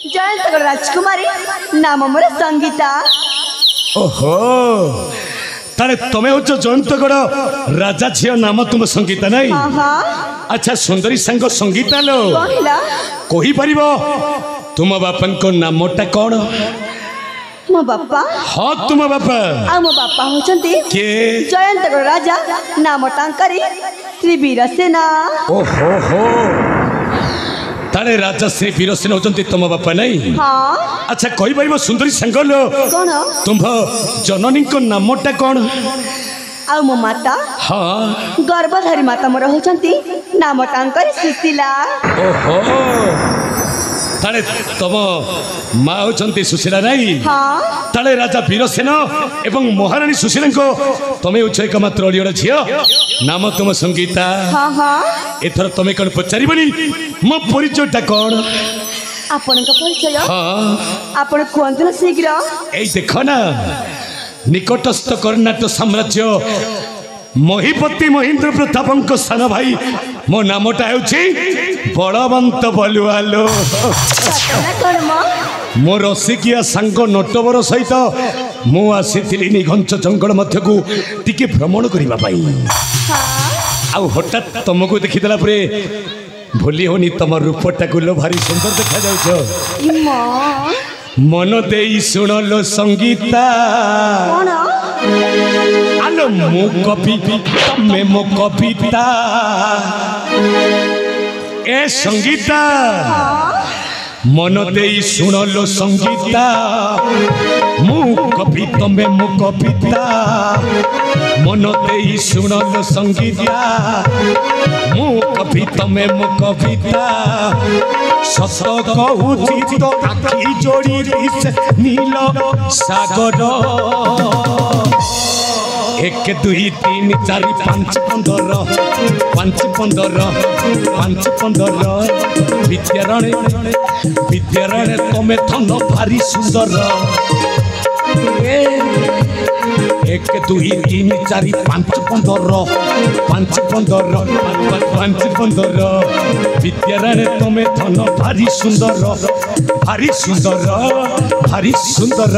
जयंत राजकुमारी नाम मोर संगीता। ओहो तारे तमे हो जयंतगढ़ राजा झील नाम तुम संगीता नहीं? अच्छा सुंदरी सांग संगीता लो कही पार तुम बापन को नामटा कौन? मो बापा? हाँ तुम बापा। आ मो बापा होचंती के जयंतगढ़ राजा नाम टांकरी श्री वीरसेना। ओहो हो तारे राजा श्री वीरसेना होचंती तुम बापा नहीं? हाँ। अच्छा कही पार सुंदरी सांग लो कौन तुम जननी को नामटा कौन? आ मो माता? हाँ गर्भधारी माता मोर होचंती नाम टांकरी सुशीला। ओहो ताले तम माँ होचंती सुशीला नहीं? हाँ। ताले राजा वीरसेना एवं महारानी सुशीला को तमे उच्च एकमात्र अलियर झियो नाम तुम संगीता। हाँ हाँ। एथर तमे कौन पचारिबनी मो परिचयटा कौन? आपण का परिचय? हाँ आपण कहंतु ना शीघ्र। ए देखो ना निकटस्थ कर्णाटक साम्राज्य महिपति महेंद्र प्रतापंक सान भाई मो नामटा होछि बलवंत बलुआलो। मो रसिकिया सांग नटवर सहित मु आसी निघंच जंगल मध्य को टिके भ्रमण करने आउ हठात तुमको देखीदेला परे भूली होनी तुम रूपटा गुलो भारी सुंदर देखा जाउछ। मन दे शुणलो संगीता आलो मो कवि तमे मो कविता। ए संगीता मन दे शुणलो संगीता मु कवि तमे मो कविता। मन दे शुणलो संगीता मु कवि तमे मो कविता। सत कहूची तो आखि जोड़ी नील सागर 1 2 3 4 5 15 5 15 5 15 विद्यारण्य तमे थन भारी सुंदर। 1 2 3 4 5 15 5 15 5 15 विद्यारण्य तमे थन भारी सुंदर भारी सुंदर भारी सुंदर।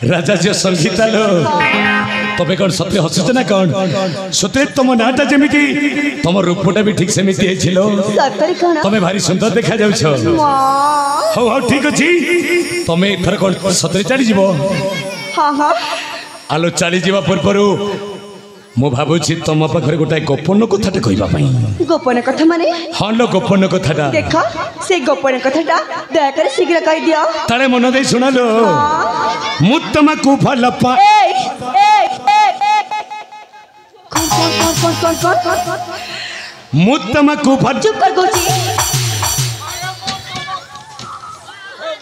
राजा जी संगीता लो तबे कौन सत्य हसुच ना कौन सत्य तुम नाटा जमी तुम रूपटा भी ठीक सेमती तमे भारी सुंदर देखा जाऊ। हाँ हाँ ठीक अच्छी तमे एथर कौन सतरे चली जीव? आलो चली जावा पूर्व मु भावुची तुम पाखे गोटाए गोपन कथाटा कहवाई। गोपन कथा माने? हाँ लो गोपन कथाटा देख से गोपन कथाटा दयाकर शीघ्र कह दियो। ताले मन दे सुना लो मु तुमको भल पा मु तुमको भल चुप कर गोची।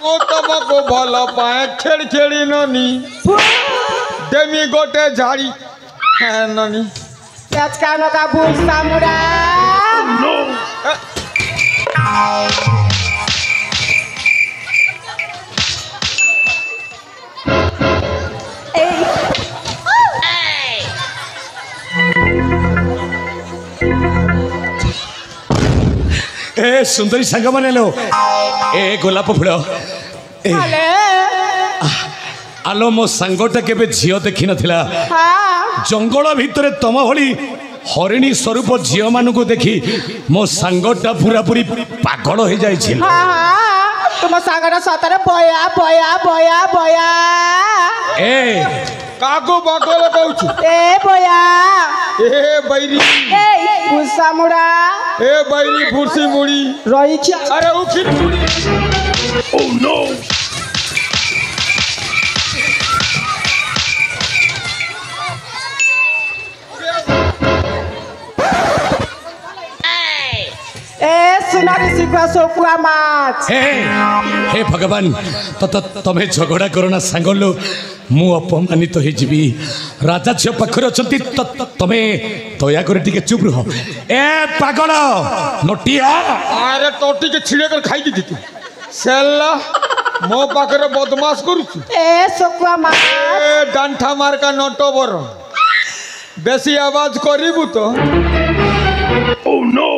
मु तुमको भल पाए छेड़ छेड़ी ननी देमी गोटे झाड़ी है ननी प्याज कानो का भूख सामुरा ए सुंदरी सांग माने लो ए गोलाप फूल आलो मो सांगटा केबे झियो देखि नथिला। जंगल भितरे तम भली हरिणी स्वरूप झियो मानू देखी मो सांगटा पूरा पूरी पागल हो जाए। तुम सागर सतरे बया बया बया बया ए काको बकल कहू ए बया ए बैरी ए गुस्सा मुड़ा ए बैरी फुर्सी मुड़ी रही छी अरे उखी मुड़ी ओह नो ए सुनारी सिखा सोकुआ माछ हे हे भगवान तमें झगड़ा करना सांगलो मु अपमानित हो जीवी राजा झील पाखरे अच्छा तमें दयाकर टिके चुप रह ए पागल नटिया अरे टोटी के छिड़े कर खाई दी तू सेल्ला मो पाखरे बदमाश करू ए सोकुआ माछ ए डांठा मार का नटो बर बेसी आवाज करीबू तो ओह नो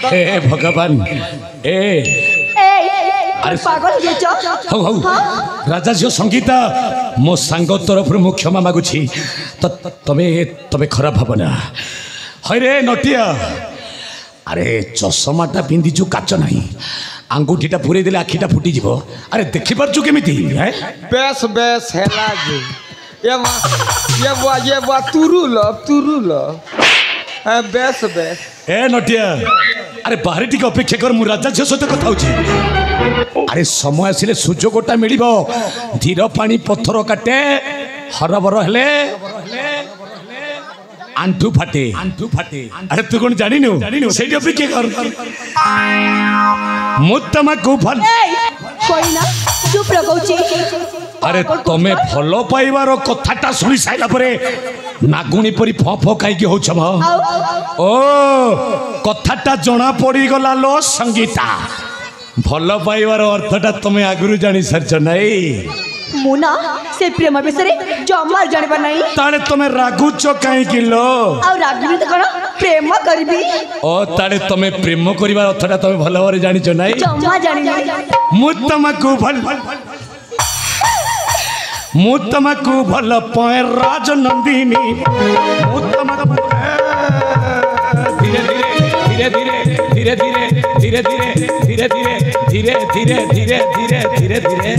हे भगवान ए अरे पागल हो जाइछ हौ हौ राजा झील संगीता मो सांग तरफ मु क्षमा मागुछि तमे तमे खराब भावना हरे नटिया अरे चषमाटा पिंधिचु काच नाही आंगुठीटा पुरे देले आखिटा फुटी जीव अरे देखि पारछु केमिति हैं बेस बेस हेला जे ये बुआ तुरुल बेस बेस ए नटिया अरे बाहर टिके अपेक्षा कर मु राजा झील सहित कथा होछि अरे समय आसिले सुजोगटा मिलिबो धीर पानी पत्थर काटे हरबर हेले आंठू फाटे अरे तू कौन जानिनु सेठी अपेक्षा कर मु तमको भल कोई ना चुप रखौछि अरे तमे भल पाइबार कथाटा सुनी साइला परे नागुणी परी फ फ काई के होछ म ओ कथाटा जना पड़ी गला लो संगीता भल पाइबार अर्थटा तमे आगुरु जानि सरछ नै मुना से प्रेम विषय जमा जानिबा नहीं ताले तमे रागुच काई किलो आ रागिबी त कोन प्रेम करबी ओ ताले तमे प्रेम करिबार अर्थटा तमे भल भाବରେ जानिछ नै जमा जानिबी मु तमको भल पाए राजनंदिनी मु तमको धीरे धीरे धीरे धीरे धीरे धीरे धीरे धीरे धीरे धीरे धीरे धीरे धीरे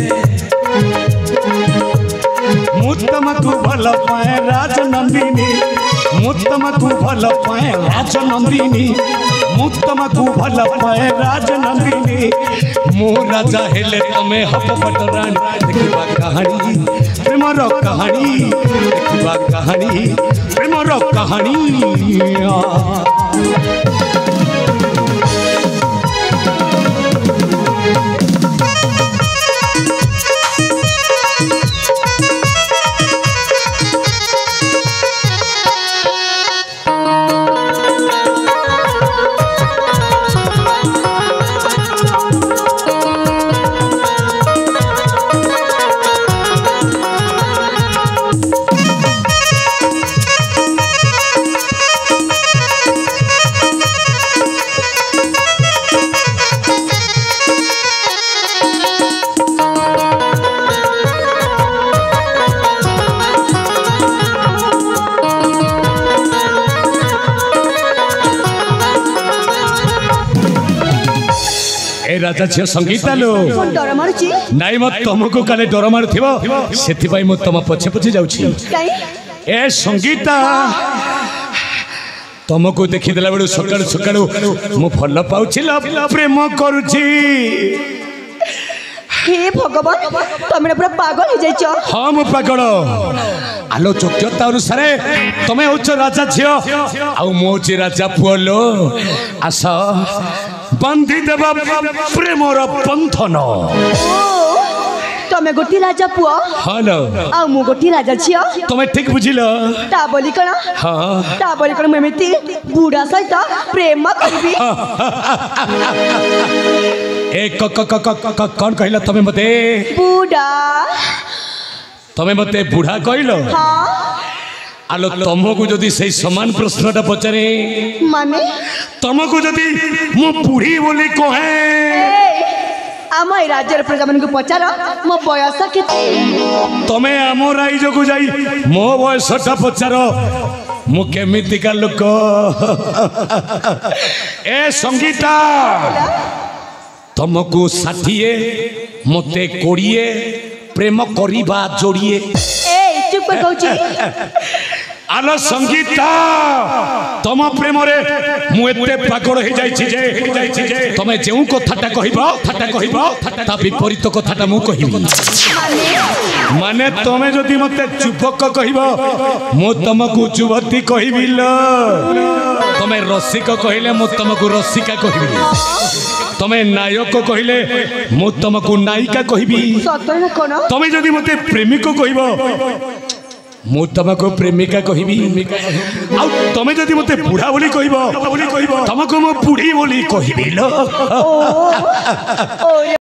मु तमको भल पाए राजनंदिनी मु तमको भल पाए राजनंदिनी मु तमको भल पाए राजनंदिनी मु राजा हेले तमे हप पटरानी देखिबा कहानी प्रेमर कहानी देखिबा कहानी प्रेमर कहानी राजा झील संगीता लो डर मारुची नाई मत तुमको काले डर मारुथिबो सेथिबाई मु तुम पछे पछे जाउछि काई ए संगीता तुमको देखि देला बेडू सकाळु सकाळु मु फल पाउछि प्रेम करूछि हे भगवान तमे पूरा पागल हो जाइछ हां मु पागल आलो योग्यता अनुसार तमे होछ राजा झील आउ मु होछि राजा पुअलो आस बंधी देवा प्रेमर बंधन तमे गोटी राजा पुआ हेलो आ मु गोटी राजा छियो तमे ठीक बुझिल ता बोली कण हां ता बोली कण मेमिति बूढ़ा सहित प्रेम करबी ए कौन कहला तमे मते बूढ़ा तमे मते बूढ़ा कहलो हां आलो तुमको जदि से समान प्रश्नटा पचारे माने तुमको जदि मु बूढ़ी बोली कहे आम राज्यर प्रजा को पचार मो बयस के तमे आम राइज को जाई मो बयसटा पचार मु केमितिका लोक ए संगीता तुमको 60 मते 20 प्रेम करिबा जोड़िए ए चुप कर कहूची आलो संगीता तुम प्रेम रे मु एते पागल हो जाई जे तमे जेउ कथाटा कहबो ता विपरीत कथाटा मु कहिबी माने तमे जदि मते चुपक कहबो मु तुमको जुवती कहबी लो तमे रसिक कहले मु तुमको रसिका कहबी तमे नायक कहले मु तुमको नायिका कहबी सतरे ना कोन तमे जदि मते प्रेमिक कहबो मु तुमको प्रेमिका कहबी आ तमे जदि मते बुढ़ा बोली कहबो तुमको मु बुढ़ी बोली कहबी लो ओ